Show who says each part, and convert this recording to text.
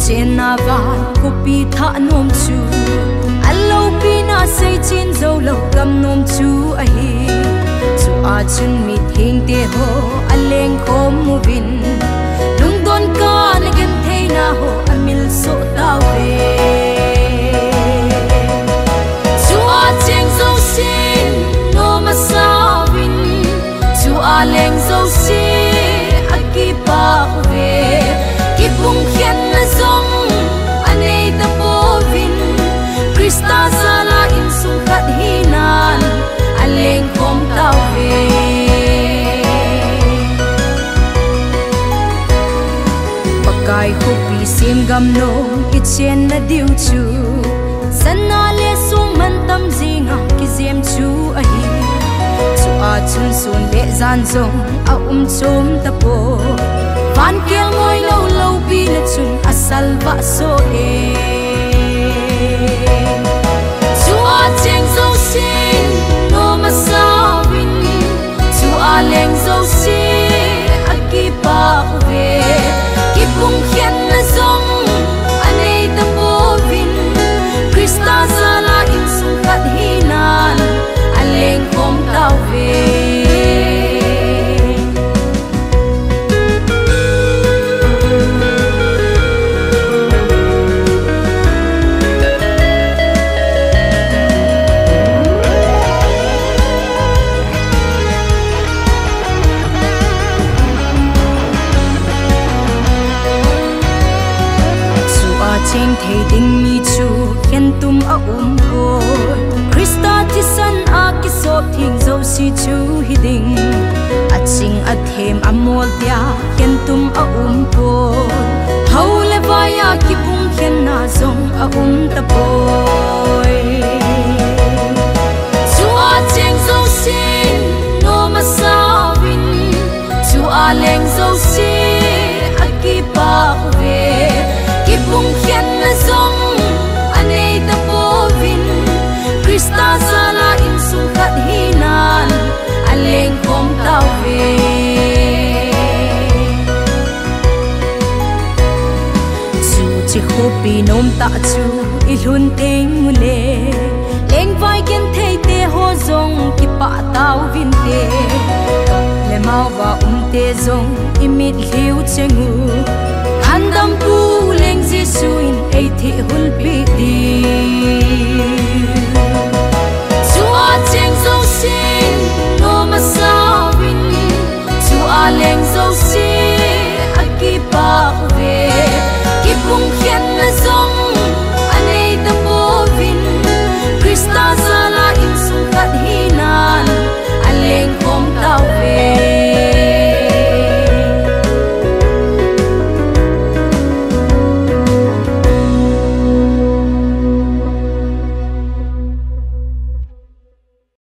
Speaker 1: trên na van copy tha nom chu allo pina say chin zo lo kam nom chu a hi chu a chun mi thing te ho aleng khom mu vin lung don ka na gen thei na ho amil so taw ve chu a cheng zo sin no ma sa vin chu a leng zo si aki pa ve ki bung khian na zong anei ta po vin Krista sala in sung khat hinan aleng khom taw ve pakai khopi sim gam no kitchen na diu chu sanna le sung man tam zinga ki zem chu a hi chu a chun sun le zan zong a chom ta po van kel ngoi lo lo pi na chun asal va so e chu a cheng zo sin no ma sa vin chu a leng zo si a ki pa ve ki pung khian na zong anei ta po vin Krista sala in sung khat hinan aleng khom taw ve cheng thei ding mi chu khen tum a ko Krista ti san a ki so thing zo si chu hi ding a ching a them a mol tia khen tum a ko hau le vaya ki pung khen na zong a ta poi chu a cheng zo sin no ma sa vin chu a leng zo si a ki pa ve ki pung khian na zong anei ta po vin Krista sala in sung khat hinan aleng khom taw ve chu chi khopi nom ta chu i lun teng le leng vai ken thei te ho zong ki pa taw vin te le mau wa te zong imit liu chengu andam pu leng Jesuin ei thi hul pi di chu a cheng zo si